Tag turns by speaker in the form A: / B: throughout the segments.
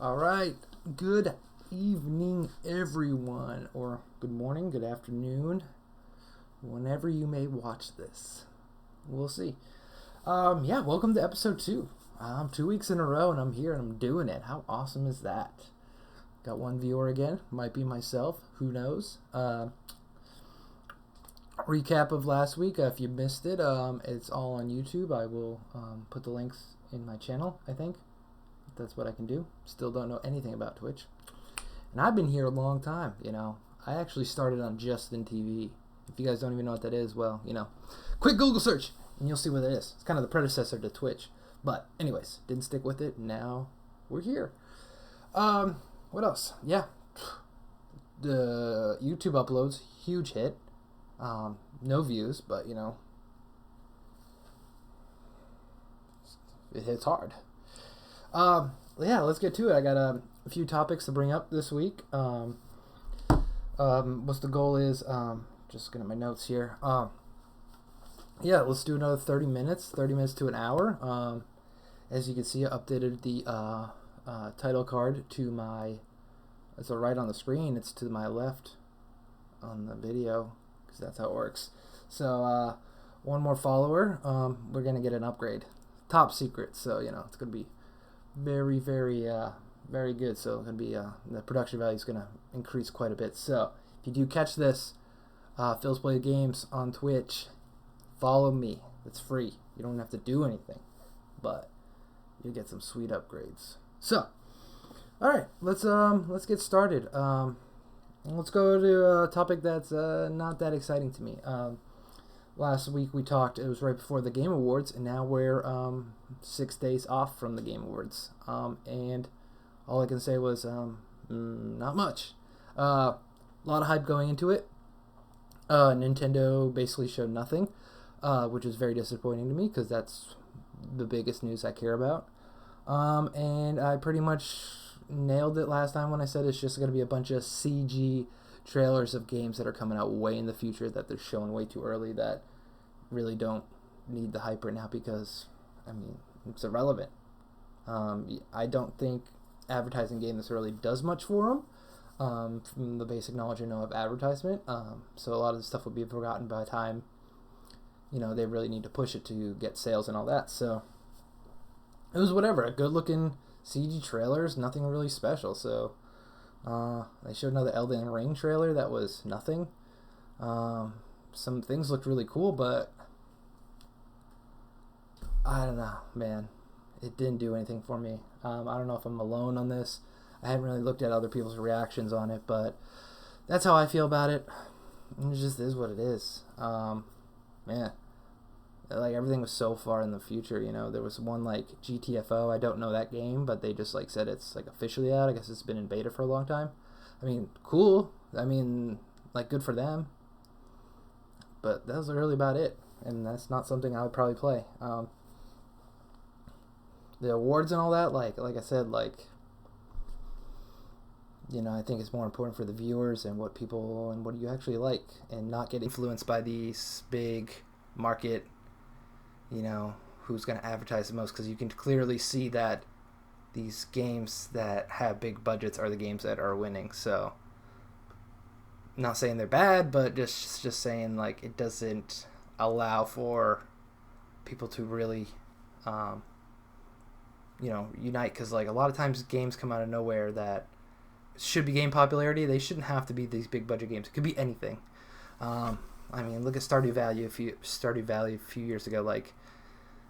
A: All right. Good evening, everyone, or good morning, good afternoon, whenever you may watch this. We'll see. Welcome to episode 2. 2 weeks in a row, and I'm here and I'm doing it. How awesome is that? Got one viewer again. Might be myself. Who knows? Recap of last week. If you missed it, it's all on YouTube. I will put the links in my channel, I think. That's what I can do. Still don't know anything about Twitch. And I've been here a long time, I actually started on Justin TV. If you guys don't even know what that is, well, quick Google search and you'll see what it is. It's kind of the predecessor to Twitch. But anyways, didn't stick with it. Now we're here. What else? Yeah. The YouTube uploads, huge hit. No views, but it hits hard. Let's get to it. I got a few topics to bring up this week. What's the goal is, just looking at my notes here. Let's do another 30 minutes to an hour. As you can see, I updated the title card to my, it's right on the screen, it's to my left on the video, because that's how it works. So, one more follower, we're going to get an upgrade. Top secret, so, it's going to be very, very, very good. So, it's going to be, the production value is going to increase quite a bit. So, if you do catch this, Phil's Play Games on Twitch, follow me. It's free. You don't have to do anything, but you'll get some sweet upgrades. So, all right, let's get started. Let's go to a topic that's not that exciting to me. Last week we talked, it was right before the Game Awards, and now we're 6 days off from the Game Awards. And all I can say was not much. A lot of hype going into it. Nintendo basically showed nothing, which was very disappointing to me because that's the biggest news I care about. And I pretty much nailed it last time when I said it's just going to be a bunch of CG trailers of games that are coming out way in the future that they're showing way too early that really don't need the hype right now because, it's irrelevant. I don't think advertising game this early does much for them, from the basic knowledge I know of advertisement. So a lot of the stuff will be forgotten by the time, they really need to push it to get sales and all that. So it was whatever, a good looking CG trailers, nothing really special. So they showed another Elden Ring trailer that was nothing. Some things looked really cool, but I don't know, man. It didn't do anything for me. I don't know if I'm alone on this. I haven't really looked at other people's reactions on it, but that's how I feel about it. It just is what it is. Man. Like, everything was so far in the future, There was one, like, GTFO. I don't know that game, but they just, said it's, officially out. I guess it's been in beta for a long time. Cool. Good for them. But that was really about it. And that's not something I would probably play. The awards and all that, like I said, I think it's more important for the viewers and what people and what you actually like, and not get influenced by these big market, who's going to advertise the most, because you can clearly see that these games that have big budgets are the games that are winning. So, not saying they're bad, but just saying, it doesn't allow for people to really, unite, because, a lot of times games come out of nowhere that should be game popularity. They shouldn't have to be these big budget games. It could be anything. Look at Stardew Valley a few years ago.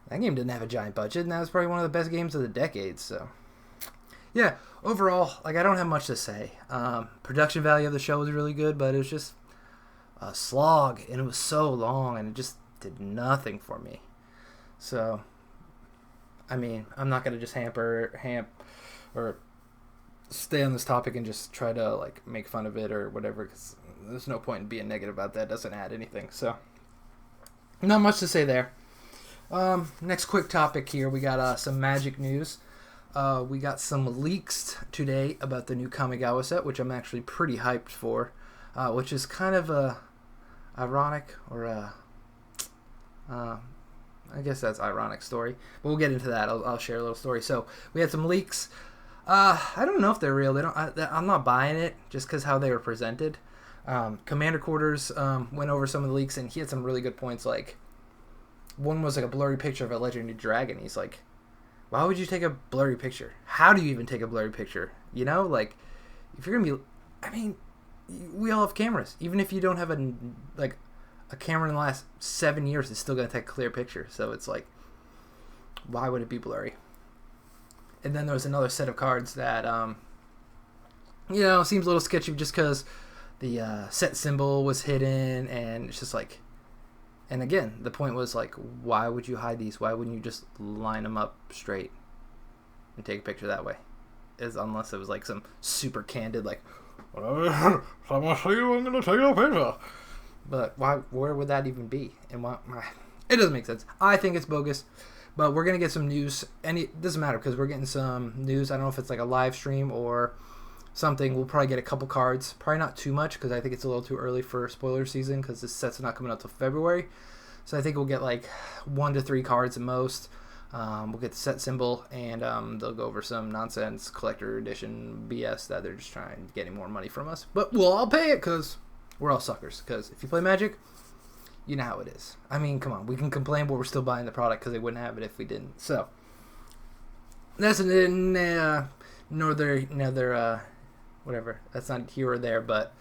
A: That game didn't have a giant budget, and that was probably one of the best games of the decade. So, yeah, overall, I don't have much to say. Production value of the show was really good, but it was just a slog, and it was so long, and it just did nothing for me. So, I'm not going to just hamp or stay on this topic and just try to, make fun of it or whatever, because there's no point in being negative about that. It doesn't add anything. So, not much to say there. Next quick topic here. We got some Magic news. We got some leaks today about the new Kamigawa set, which I'm actually pretty hyped for, which is kind of ironic, or I guess that's ironic story, but we'll get into that. I'll share a little story. So we had some leaks. I don't know if they're real. They don't. I'm not buying it just because how they were presented. Commander Quarters went over some of the leaks, and he had some really good points. Like, one was like a blurry picture of a legendary dragon. He's like, why would you take a blurry picture? How do you even take a blurry picture? You know, like, if you're gonna be, I mean, we all have cameras. Even if you don't have a camera in the last 7 years, it's still gonna take a clear picture. So it's like, why would it be blurry? And then there was another set of cards that, seems a little sketchy just because the set symbol was hidden, and it's just like, and again, the point was like, why would you hide these? Why wouldn't you just line them up straight and take a picture that way? Unless it was like some super candid, like, I'm gonna show you, I'm gonna take a picture. But why? Where would that even be? And why? It doesn't make sense. I think it's bogus. But we're going to get some news, and it doesn't matter because we're getting some news. I don't know if it's like a live stream or something. We'll probably get a couple cards. Probably not too much because I think it's a little too early for spoiler season because this set's not coming out till February. So I think we'll get like 1 to 3 cards at most. We'll get the set symbol, and they'll go over some nonsense collector edition BS that they're just trying to get more money from us. But we'll all pay it because we're all suckers. Because if you play Magic, you know how it is. I mean, come on. We can complain, but we're still buying the product because they wouldn't have it if we didn't. So, that's another, whatever. That's not here or there, but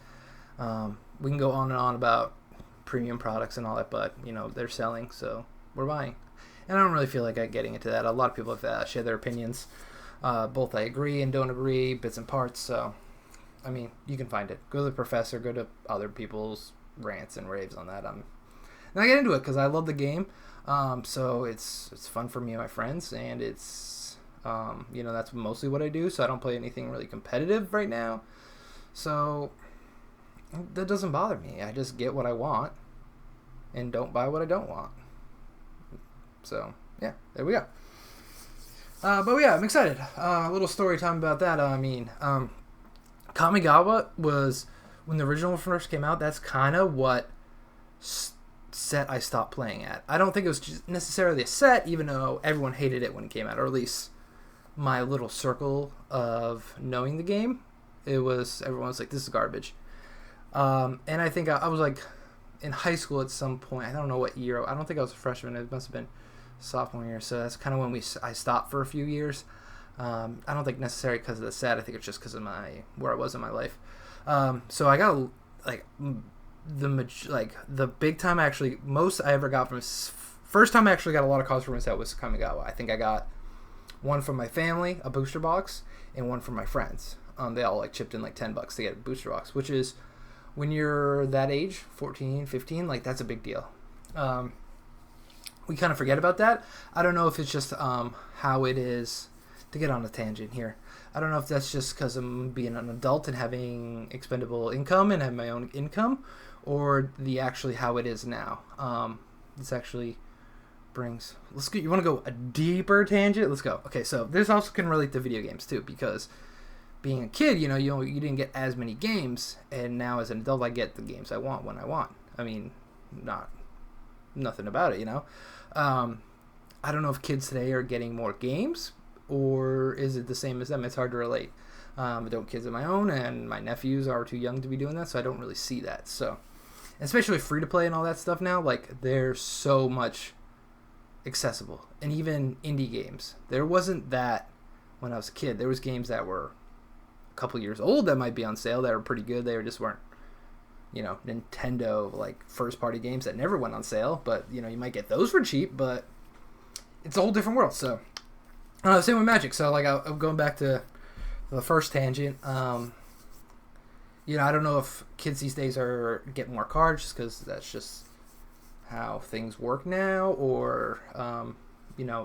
A: we can go on and on about premium products and all that, but, they're selling, so we're buying. And I don't really feel like getting into that. A lot of people have shared their opinions. Both I agree and don't agree, bits and parts, so, I mean, you can find it. Go to the professor, go to other people's rants and raves on that. And I get into it because I love the game, so it's fun for me and my friends, and it's, that's mostly what I do, so I don't play anything really competitive right now, so that doesn't bother me. I just get what I want and don't buy what I don't want. So, yeah, there we go. But yeah, I'm excited. A little story time about that. Kamigawa was, when the original first came out, that's kind of what set I stopped playing at. I don't think it was just necessarily a set, even though everyone hated it when it came out, or at least my little circle of knowing the game. Everyone was like, this is garbage. And I think I was like in high school at some point. I don't know what year. I don't think I was a freshman. It must have been sophomore year. So that's kind of when I stopped for a few years. I don't think necessarily because of the set. I think it's just because of where I was in my life. So I got the big time most I ever got from first time I actually got a lot of cards from a set was Kamigawa. I think I got one from my family, a booster box, and one from my friends. They all chipped in $10 to get a booster box, which is, when you're that age, 14, 15, that's a big deal. We kind of forget about that. I don't know if it's just how it is, to get on a tangent here. I don't know if that's just because I'm being an adult and having expendable income and have my own income, or actually how it is now. This actually brings... You want to go a deeper tangent? Let's go. Okay, so this also can relate to video games too, because being a kid, you didn't get as many games, and now as an adult, I get the games I want when I want. I mean, nothing about it, I don't know if kids today are getting more games, or is it the same as them? It's hard to relate. I don't have kids of my own, and my nephews are too young to be doing that, so I don't really see that. So, especially free-to-play and all that stuff now, they're so much accessible. And even indie games. There wasn't that when I was a kid. There was games that were a couple years old that might be on sale that were pretty good. They just weren't, Nintendo, first-party games that never went on sale. But, you might get those for cheap, but it's a whole different world. So, same with Magic. So, I'm going back to the first tangent. I don't know if kids these days are getting more cards just because that's just how things work now, or,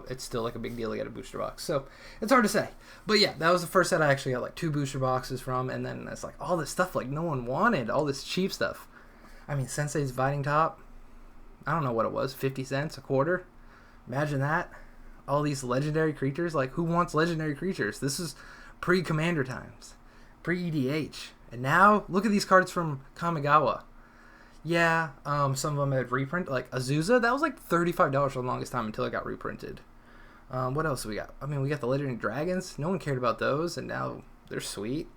A: it's still a big deal to get a booster box. So, it's hard to say. But yeah, that was the first set I actually got 2 booster boxes from, and then it's all this stuff no one wanted, all this cheap stuff. I mean, Sensei's Inviting Top, I don't know what it was, 50 cents, a quarter? Imagine that. All these legendary creatures, who wants legendary creatures? This is pre-Commander times, pre-EDH. And now, look at these cards from Kamigawa. Yeah, some of them had reprint, Azusa, that was $35 for the longest time until it got reprinted. What else do we got? I mean, we got the legendary dragons. No one cared about those, and now they're sweet.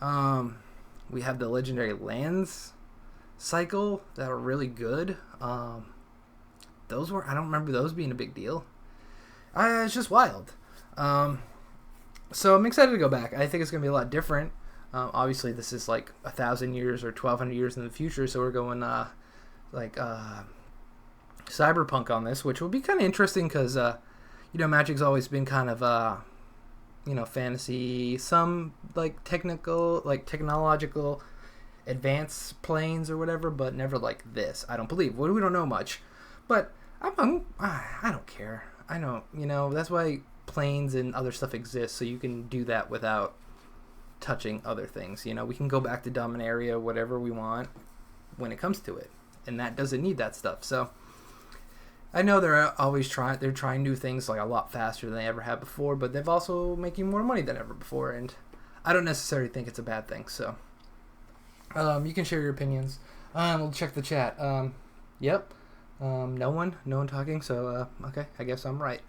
A: We have the legendary lands cycle that are really good. Those were, I don't remember those being a big deal. It's just wild. So I'm excited to go back. I think it's going to be a lot different. Obviously, this is like 1,000 years or 1,200 years in the future, so we're going cyberpunk on this, which will be kind of interesting because, Magic's always been kind of, fantasy, some like technological advanced planes or whatever, but never like this. I don't believe. We don't know much, but I don't care. I know, that's why planes and other stuff exist, so you can do that without touching other things. We can go back to Dominaria, whatever we want when it comes to it, and that doesn't need that stuff. So I know they're trying new things like a lot faster than they ever have before, but they've also making more money than ever before, and I don't necessarily think it's a bad thing. So you can share your opinions. We'll check the chat. Yep. No one talking, so okay, I guess I'm right.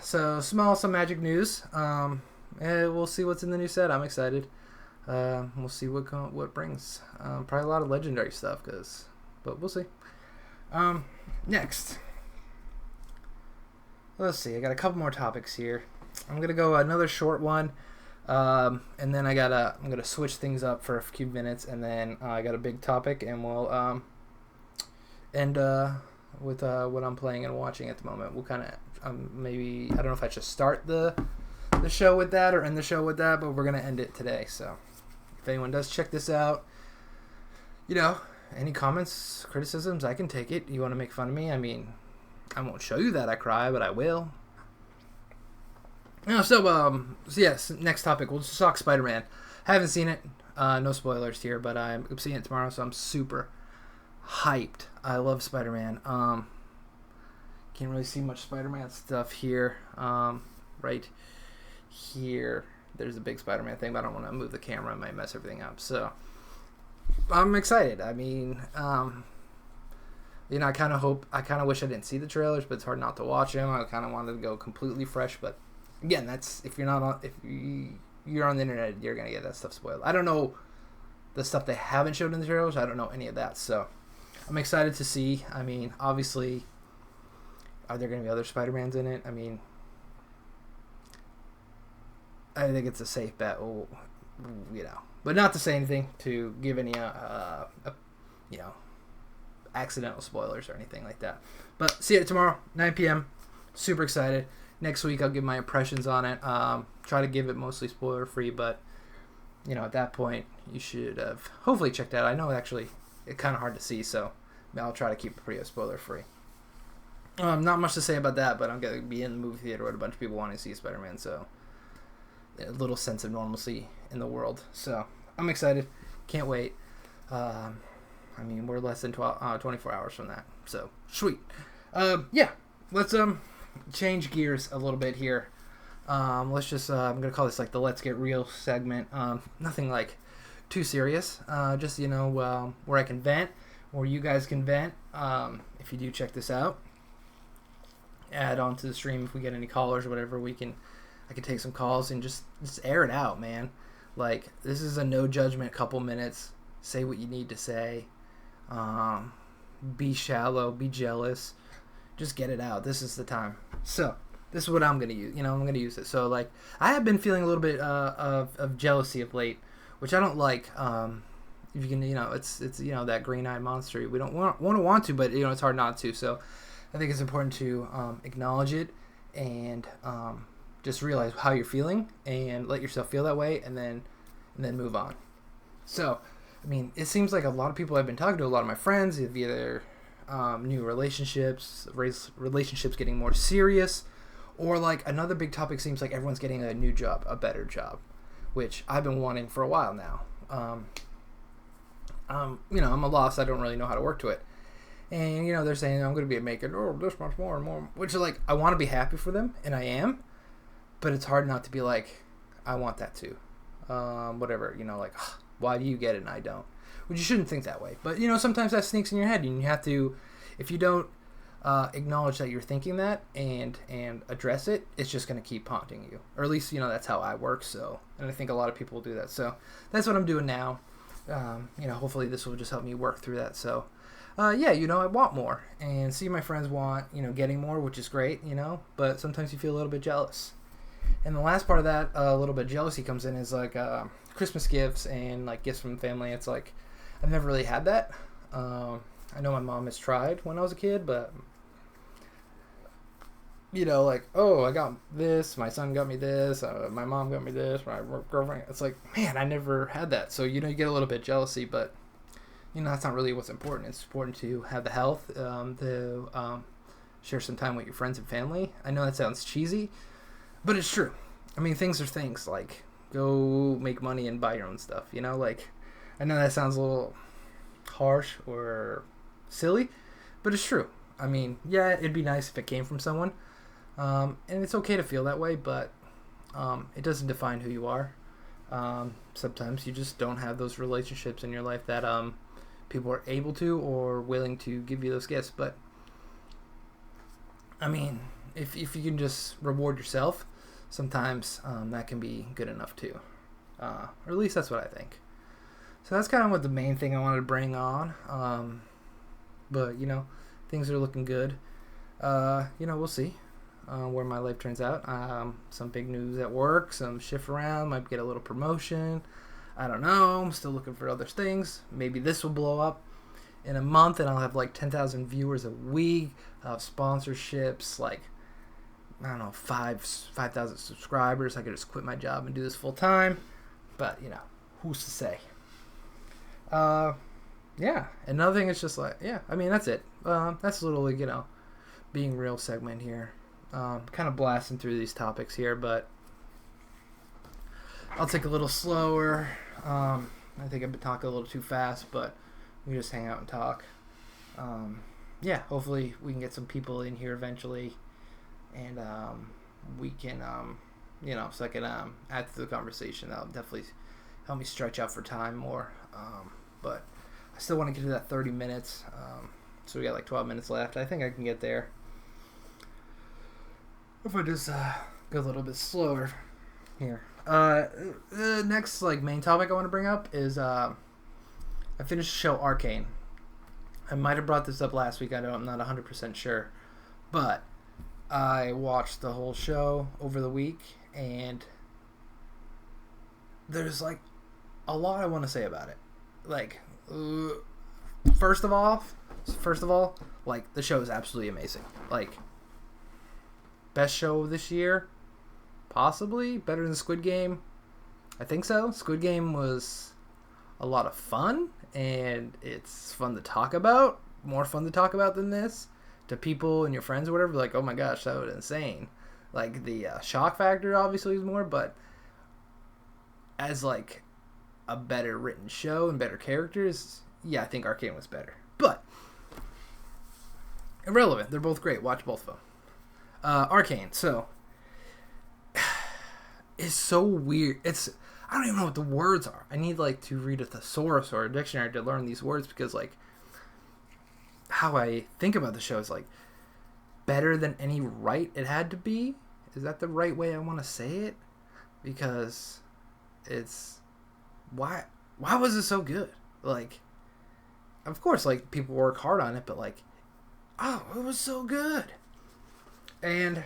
A: So some magic news. We'll see what's in the new set. I'm excited. We'll see what brings. Probably a lot of legendary stuff, but we'll see. Next, let's see. I got a couple more topics here. I'm gonna go another short one, and then I'm gonna switch things up for a few minutes, and then I got a big topic, and we'll end with what I'm playing and watching at the moment. We'll kind of maybe, I don't know if I should start the show with that or end the show with that, but we're gonna end it today. So if anyone does check this out, any comments, criticisms, I can take it. You want to make fun of me? I mean, I won't show you that I cry, but I will. Yes, next topic. We'll just talk Spider-Man. Haven't seen it. No spoilers here, but I'm seeing it tomorrow, so I'm super hyped. I love Spider-Man. Can't really see much Spider-Man stuff here. Right here, there's a big Spider-Man thing, but I don't want to move the camera. I might mess everything up. So I'm excited. I mean, I kind of wish I didn't see the trailers, but it's hard not to watch them. I kind of wanted to go completely fresh, but again, that's if you're on the internet, you're gonna get that stuff spoiled. I don't know the stuff they haven't showed in the trailers. I don't know any of that, so I'm excited to see. I mean, obviously, are there gonna be other Spider-Mans in it? I mean, I think it's a safe bet. But not to say anything to give any accidental spoilers or anything like that. But see it tomorrow, 9 p.m. Super excited. Next week I'll give my impressions on it. Try to give it mostly spoiler free, but at that point you should have hopefully checked out. I know actually it's kind of hard to see, so I'll try to keep it pretty spoiler free. Not much to say about that, but I'm gonna be in the movie theater with a bunch of people wanting to see Spider-Man, so a little sense of normalcy in the world. So I'm excited. Can't wait. I mean, we're less than 24 hours from that. So sweet. Let's change gears a little bit here. Let's just I'm gonna call this like the Let's Get Real segment. Nothing like too serious. Just where I can vent, or you guys can vent. If you do check this out, add on to the stream if we get any callers or whatever. I can take some calls and just air it out, man. Like, this is a no judgment couple minutes. Say what you need to say. Be shallow, be jealous. Just get it out. This is the time. So this is what I'm gonna use. I'm gonna use it. So like, I have been feeling a little bit of jealousy of late, which I don't like. If you can, it's that green-eyed monster. We don't want to, but it's hard not to. So I think it's important to acknowledge it and just realize how you're feeling and let yourself feel that way, and then move on. So, I mean, it seems like a lot of people I've been talking to, a lot of my friends, have either new relationships getting more serious, or like another big topic seems like everyone's getting a new job, a better job, which I've been wanting for a while now. I'm a loss. I don't really know how to work to it. And, they're saying I'm going to be making this much more and more, which is like, I want to be happy for them, and I am. But it's hard not to be like, I want that too. Whatever, like, why do you get it and I don't? Which you shouldn't think that way. But, sometimes that sneaks in your head, and you have to, if you don't acknowledge that you're thinking that and address it, it's just going to keep haunting you. Or at least, that's how I work. So, and I think a lot of people will do that. So that's what I'm doing now. Hopefully this will just help me work through that. So, I want more, and see my friends want, getting more, which is great, but sometimes you feel a little bit jealous. And the last part of that, a little bit jealousy comes in is like Christmas gifts and like gifts from family. It's like I've never really had that. I know my mom has tried when I was a kid, but like, oh, I got this, my son got me this, my mom got me this, my girlfriend. It's like, man, I never had that. So you get a little bit jealousy, but that's not really what's important. It's important to have the health, to share some time with your friends and family. I know that sounds cheesy, but it's true. I mean, things are things. Like, go make money and buy your own stuff, Like, I know that sounds a little harsh or silly, but it's true. I mean, yeah, it'd be nice if it came from someone. And it's okay to feel that way, but it doesn't define who you are. Sometimes you just don't have those relationships in your life that people are able to or willing to give you those gifts. But, I mean, if you can just reward yourself, sometimes that can be good enough too. Or at least that's what I think. So that's kind of what the main thing I wanted to bring on. But, things are looking good. We'll see where my life turns out. Some big news at work, some shift around, might get a little promotion. I don't know. I'm still looking for other things. Maybe this will blow up in a month and I'll have like 10,000 viewers a week. I'll have sponsorships, like, I don't know, 5,000 subscribers. I could just quit my job and do this full time. But, who's to say? Another thing is just like, that's it. That's a little, being real segment here. Kind of blasting through these topics here, but I'll take a little slower. I think I've been talking a little too fast, but we just hang out and talk. Hopefully we can get some people in here eventually, and we can, so I can add to the conversation. That'll definitely help me stretch out for time more. But I still want to get to that 30 minutes. So we got like 12 minutes left. I think I can get there if I just go a little bit slower here. The next main topic I want to bring up is I finished the show Arcane. I might have brought this up last week. I'm not 100% sure, but I watched the whole show over the week, and there's a lot I want to say about it. First of all, the show is absolutely amazing. Best show of this year, possibly better than Squid Game. I think so. Squid Game was a lot of fun, and it's fun to talk about. More fun to talk about than this to people and your friends or whatever. Like, oh my gosh, that was insane. The shock factor obviously is more, but as a better written show and better characters, I think Arcane was better. But irrelevant. They're both great. Watch both of them. Arcane. So it's so weird. I don't even know what the words are. I need to read a thesaurus or a dictionary to learn these words, because how I think about the show is better than any right it had to be. Is that the right way I want to say it? Because it's why was it so good? Of course, people work hard on it, but it was so good. And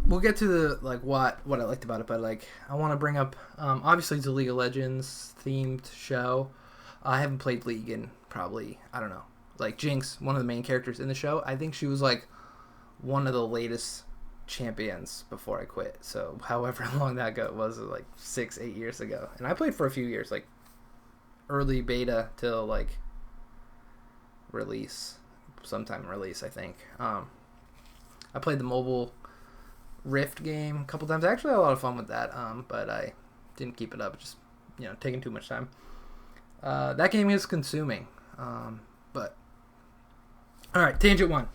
A: we'll get to the what I liked about it, but I want to bring up obviously it's a League of Legends themed show. I haven't played League in probably, I don't know, Jinx, one of the main characters in the show. I think she was one of the latest champions before I quit. So however long that was 6-8 years ago, and I played for a few years, early beta till release, sometime release, I think. I played the mobile Rift game a couple times. I actually had a lot of fun with that, but I didn't keep it up, just taking too much time. That game is consuming, but alright, tangent one.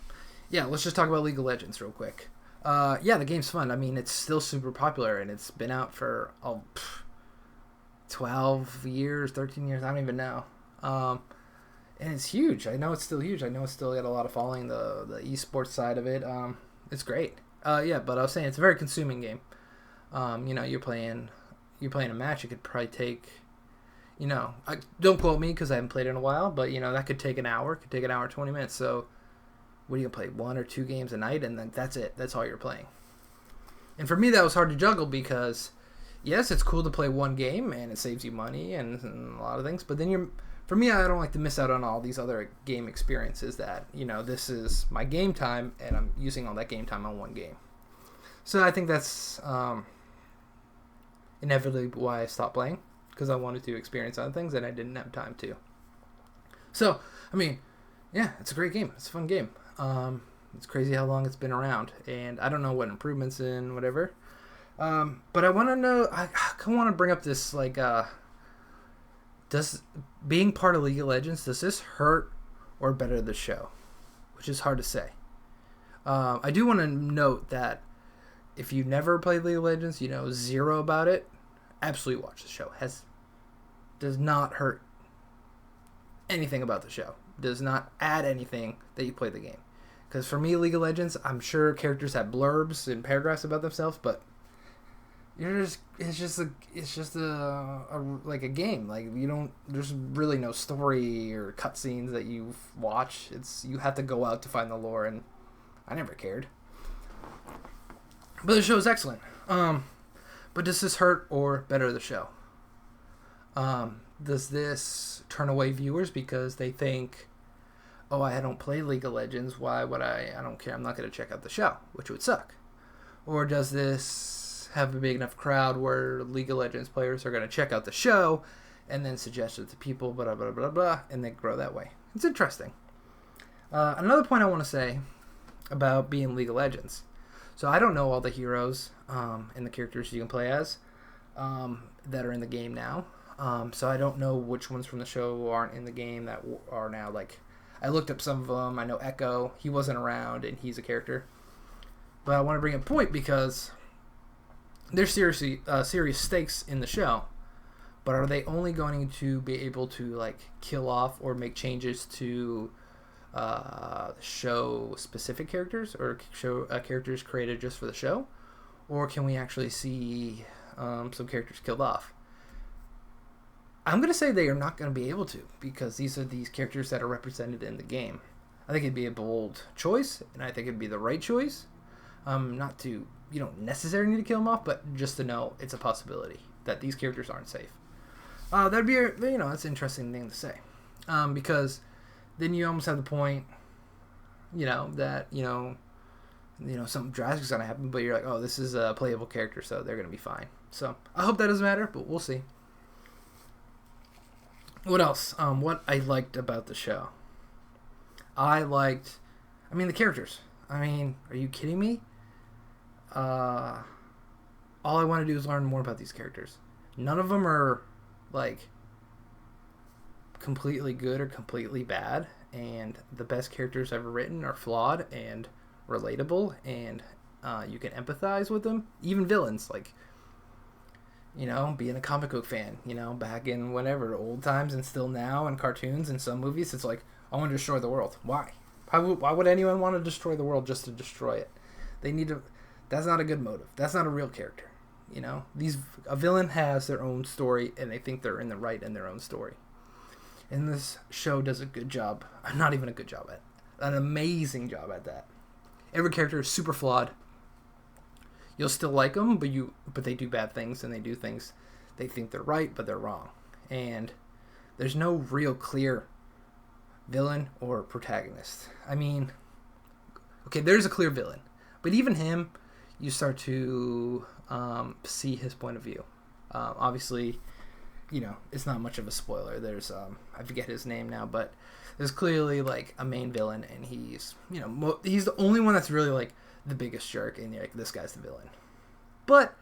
A: Let's just talk about League of Legends real quick. The game's fun. I mean, it's still super popular, and it's been out for 12 years, 13 years, I don't even know. and it's huge. I know it's still huge. I know it's still got a lot of following. The esports side of it, it's great. Yeah, but I was saying it's a very consuming game. You're playing a match. It could probably take, don't quote me because I haven't played it in a while, but that could take an hour. It could take an hour, 20 minutes. So, what are you gonna play? 1 or 2 games a night, and then that's it. That's all you're playing. And for me, that was hard to juggle because, yes, it's cool to play one game and it saves you money and a lot of things. But then for me, I don't like to miss out on all these other game experiences that, this is my game time and I'm using all that game time on one game. So I think that's inevitably why I stopped playing, because I wanted to experience other things and I didn't have time to. So, yeah, it's a great game. It's a fun game. It's crazy how long it's been around, and I don't know what improvements in whatever. But I want to know. I want to bring up this does being part of League of Legends, does this hurt or better the show? Which is hard to say. I do want to note that if you never played League of Legends, zero about it, absolutely watch the show. Does not hurt anything about the show. Does not add anything that you play the game. Because for me, League of Legends, I'm sure characters have blurbs and paragraphs about themselves, but it's just like a game. Like, there's really no story or cutscenes that you watch. You have to go out to find the lore, and I never cared. But the show is excellent. But does this hurt or better the show? Does this turn away viewers because they think, oh, I don't play League of Legends, why would I don't care, I'm not going to check out the show, which would suck. Or does this have a big enough crowd where League of Legends players are going to check out the show and then suggest it to people, blah, blah, blah, blah, and they grow that way? It's interesting. Another point I want to say about being League of Legends. So I don't know all the heroes and the characters you can play as that are in the game now. So I don't know which ones from the show aren't in the game that are now, like, I looked up some of them. I know Echo, he wasn't around, and he's a character. But I want to bring a point because there's serious stakes in the show. But are they only going to be able to, like, kill off or make changes to show specific characters or show characters created just for the show? Or can we actually see some characters killed off? I'm going to say they are not going to be able to, because these are these characters that are represented in the game. I think it'd be a bold choice, and I think it'd be the right choice. You don't necessarily need to kill them off, but just to know it's a possibility that these characters aren't safe. That'd be, that's an interesting thing to say. Because then you almost have the point, that, something drastic is going to happen, but you're like, oh, this is a playable character, so they're going to be fine. So I hope that doesn't matter, but we'll see. What else? What I liked about the show. The characters. Are you kidding me? All I want to do is learn more about these characters. None of them are, like, completely good or completely bad, and the best characters ever written are flawed and relatable, and you can empathize with them. Even villains, like, being a comic book fan, back in whenever, old times and still now, and cartoons and some movies, it's like, I want to destroy the world. Why? Why would anyone want to destroy the world just to destroy it? That's not a good motive. That's not a real character. A villain has their own story, and they think they're in the right in their own story. And this show does a good job. Not even a good job at. An amazing job at that. Every character is super flawed. You'll still like them, but they do bad things, and they do things they think they're right, but they're wrong. And there's no real clear villain or protagonist. Okay, there's a clear villain, but even him, you start to see his point of view. Obviously, it's not much of a spoiler. There's I forget his name now, but there's clearly, like, a main villain, and he's he's the only one that's really, like, the biggest jerk, and you're like, this guy's the villain. But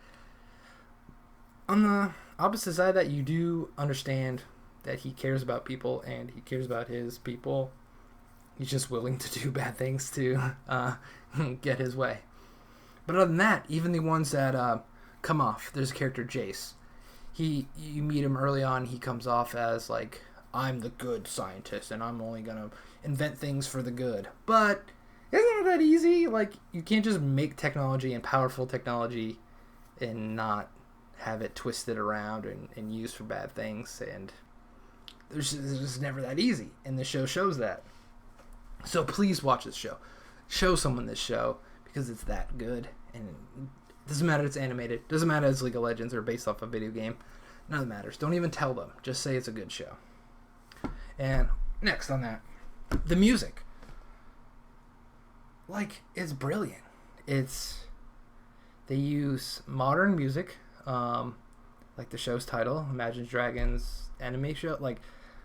A: on the opposite side of that, you do understand that he cares about people, and he cares about his people. He's just willing to do bad things to get his way. But other than that, even the ones that come off, there's a character, Jace. You meet him early on, he comes off as, like, I'm the good scientist and I'm only gonna invent things for the good. But it's not that easy. Like, you can't just make technology and powerful technology and not have it twisted around and used for bad things. And it's just never that easy. And the show shows that. So please watch this show. Show someone this show because it's that good. And it doesn't matter if it's animated. It doesn't matter if it's League of Legends or based off a video game. None of that matters. Don't even tell them. Just say it's a good show. And next on that, the music. Like, it's brilliant. They use modern music, like the show's title, Imagine Dragons anime show. Like,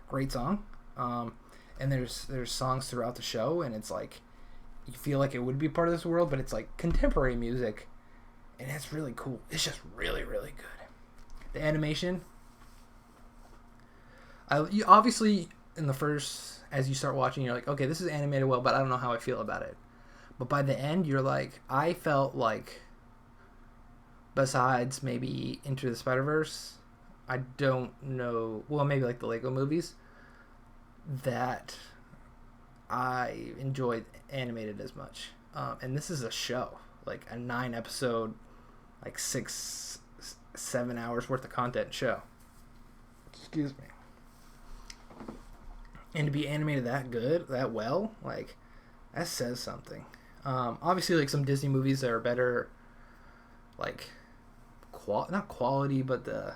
A: great song. And there's songs throughout the show, and it's like, you feel like it would be part of this world, but it's like contemporary music, and it's really cool. It's just really, really good. The animation, you obviously, in the first, as you start watching, you're like, okay, this is animated well, but I don't know how I feel about it. But by the end, you're like, I felt like, besides maybe Into the Spider-Verse, I don't know, well, maybe like the Lego movies, that I enjoyed animated as much. And this is a show, like a 9-episode, like 6-7 hours worth of content show. Excuse me. And to be animated that good, that well, like, that says something. Obviously, like, some Disney movies that are better, like, not quality, but the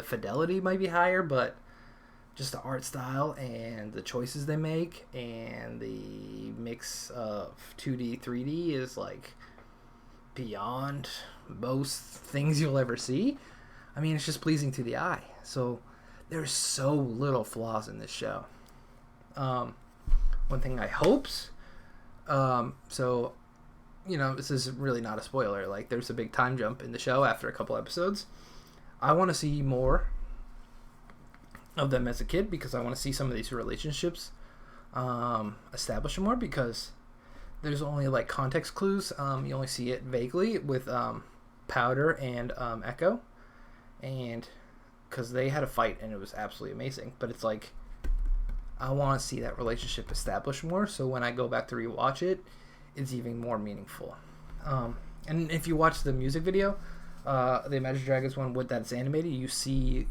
A: fidelity might be higher, but just the art style and the choices they make and the mix of 2D, 3D is, like, beyond most things you'll ever see. I mean, it's just pleasing to the eye. So there's so little flaws in this show. One thing I hopes, so, you know, this is really not a spoiler. Like, there's a big time jump in the show after a couple episodes. I want to see more of them as a kid because I want to see some of these relationships establish more, because there's only, like, context clues. You only see it vaguely with Powder and Echo, and because they had a fight and it was absolutely amazing. But it's like, I want to see that relationship established more, so when I go back to rewatch it, it's even more meaningful. And if you watch the music video, the Imagine Dragons one, with that's animated, you see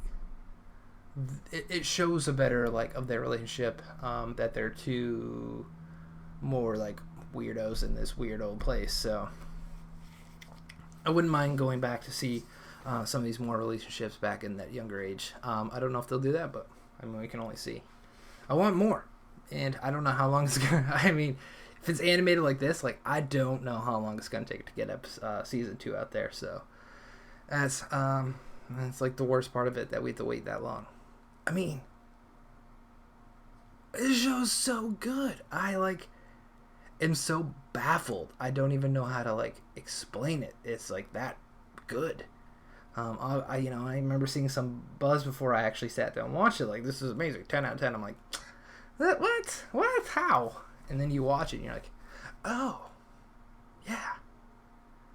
A: it shows a better, like, of their relationship, that they're two more, like, weirdos in this weird old place. So I wouldn't mind going back to see some of these more relationships back in that younger age. I don't know if they'll do that, but I mean, we can only see. I want more, and I don't know how long it's gonna. I mean, if it's animated like this, like, I don't know how long it's gonna take to get season 2 out there. So that's like the worst part of it, that we have to wait that long. I mean, this show's so good. I, like, am so baffled. I don't even know how to, like, explain it. It's, like, that good. I remember seeing some buzz before I actually sat down and watched it. Like, this is amazing, 10 out of 10. I'm like, what, how? And then you watch it and you're like, oh, yeah.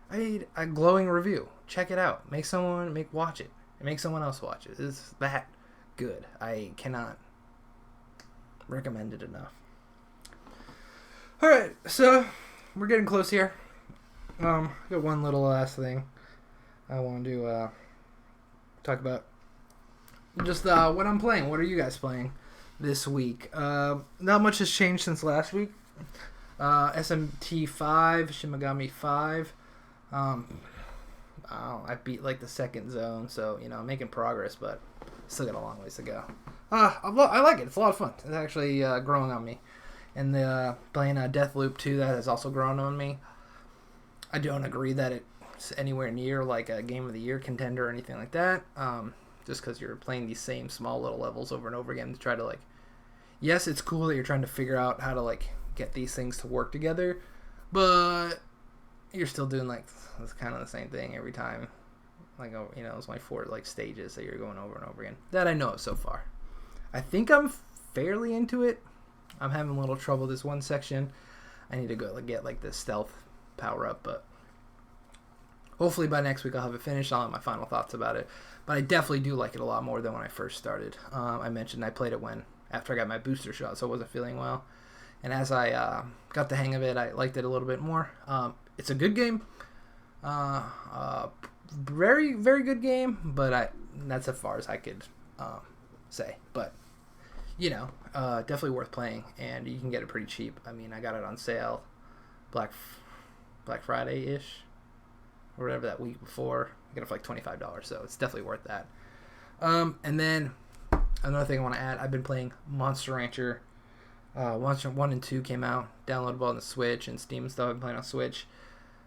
A: I made a glowing review. Check it out. Watch it, and make someone else watch it. It's that good. I cannot recommend it enough. All right, so we're getting close here. Got one little last thing I want to talk about. Just what I'm playing. What are you guys playing this week? Not much has changed since last week. SMT 5, Shimigami 5. I beat, like, the second zone, so, you know, I'm making progress, but still got a long ways to go. I like it. It's a lot of fun. It's actually growing on me. And playing Deathloop 2, that has also grown on me. I don't agree that it's anywhere near, like, a Game of the Year contender or anything like that. Just because you're playing these same small little levels over and over again to try to, like... Yes, it's cool that you're trying to figure out how to, like, get these things to work together, but you're still doing, like, it's kind of the same thing every time. Like, you know, it's my 4, like, stages that you're going over and over again. That I know of so far. I think I'm fairly into it. I'm having a little trouble this one section. I need to go, like, get, like, the stealth power up, but hopefully by next week I'll have it finished. I'll have my final thoughts about it. But I definitely do like it a lot more than when I first started. I mentioned I played it when after I got my booster shot, so I wasn't feeling well. And as I got the hang of it, I liked it a little bit more. It's a good game. Very, very good game, but that's as far as I could say. But, definitely worth playing, and you can get it pretty cheap. I mean, I got it on sale Black Friday-ish, or whatever, that week before. I got it for like $25, so it's definitely worth that. And then another thing I want to add, I've been playing Monster Rancher. Monster 1 and 2 came out, downloadable on the Switch and Steam and stuff. I've been playing on Switch.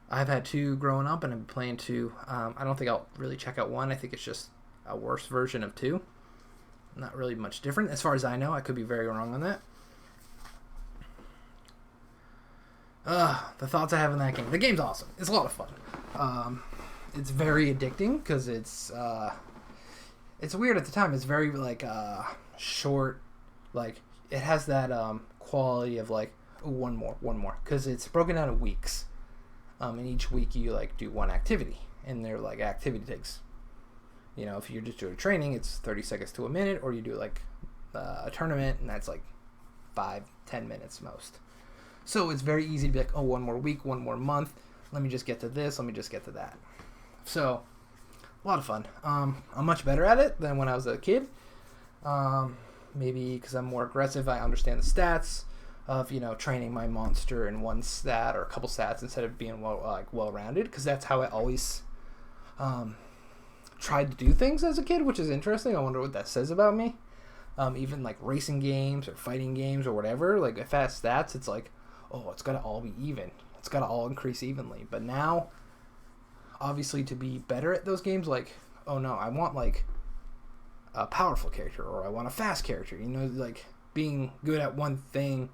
A: I've had 2 growing up, and I've been playing 2. I don't think I'll really check out 1. I think it's just a worse version of 2. Not really much different, as far as I know. I could be very wrong on that. The thoughts I have in that game. The game's awesome. It's a lot of fun. It's very addicting because it's weird at the time. It's very short. Like, it has that quality of like, oh, one more, because it's broken down in weeks. And each week you do one activity, and they're activity takes. If you're just doing training, it's 30 seconds to a minute, or you do a tournament, and that's 5-10 minutes most. So it's very easy to be oh, one more week, one more month. Let me just get to this. Let me just get to that. So a lot of fun. I'm much better at it than when I was a kid. Maybe because I'm more aggressive. I understand the stats of training my monster in one stat or a couple stats instead of being well-rounded, because that's how I always tried to do things as a kid, which is interesting. I wonder what that says about me. Even racing games or fighting games or whatever, if it has stats, it's oh, it's got to all be even. It's got to all increase evenly. But now, obviously, to be better at those games, oh no, I want a powerful character, or I want a fast character. Being good at one thing,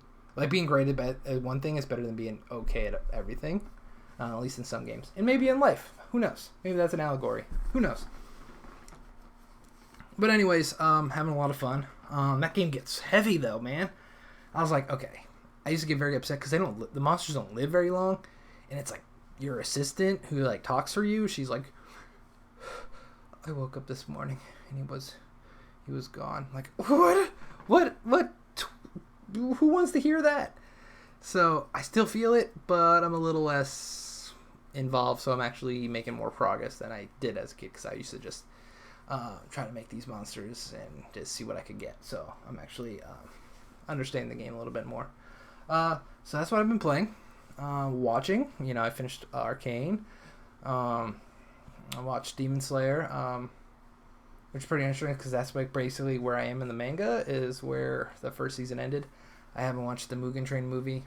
A: being great at one thing is better than being okay at everything. At least in some games, and maybe in life. Who knows? Maybe that's an allegory. Who knows? But anyways, having a lot of fun. That game gets heavy though, man. I was okay. I used to get very upset because the monsters don't live very long, and it's your assistant who talks for you. She's I woke up this morning and he was gone. What? Who wants to hear that? So I still feel it, but I'm a little less involved. So I'm actually making more progress than I did as a kid, because I used to just try to make these monsters and just see what I could get. So I'm actually understanding the game a little bit more. So that's what I've been playing. Watching, I finished Arcane. I watched Demon Slayer, which is pretty interesting because that's basically where I am in the manga, is where the first season ended. I haven't watched the Mugen Train movie.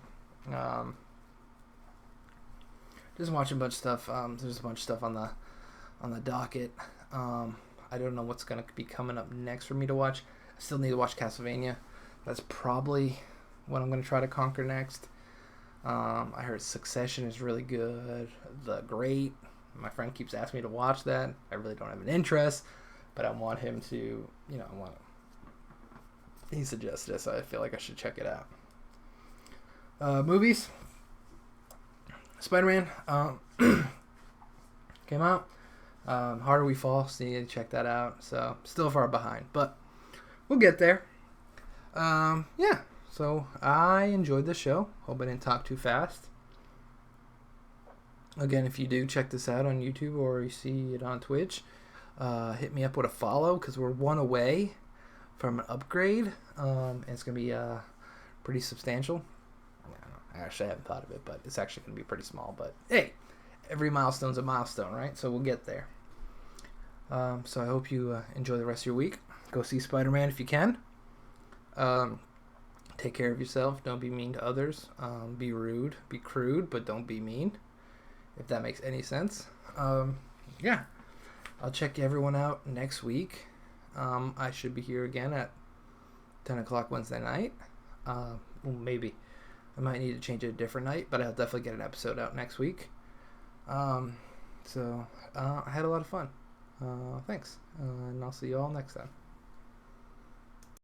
A: Just watching a bunch of stuff. There's a bunch of stuff on the docket. I don't know what's going to be coming up next for me to watch. I still need to watch Castlevania. That's probably what I'm going to try to conquer next. I heard Succession is really good. The Great. My friend keeps asking me to watch that. I really don't have an interest, but I want him to, he suggested it, so I feel like I should check it out. Movies. Spider-Man came out. Harder We Fall, so you need to check that out. So, still far behind, but we'll get there. Yeah, so I enjoyed the show. Hope I didn't talk too fast. Again, if you do check this out on YouTube or you see it on Twitch, hit me up with a follow, because we're one away from an upgrade. And it's going to be pretty substantial. I actually haven't thought of it, but it's actually going to be pretty small. But hey, every milestone's a milestone, right? So we'll get there. So I hope you enjoy the rest of your week. Go see Spider-Man if you can. Take care of yourself. Don't be mean to others. Be rude. Be crude, but don't be mean, if that makes any sense. Yeah. I'll check everyone out next week. I should be here again at 10 o'clock Wednesday night. Well, maybe. I might need to change it to a different night, but I'll definitely get an episode out next week. So I had a lot of fun. Thanks. And I'll see you all next time.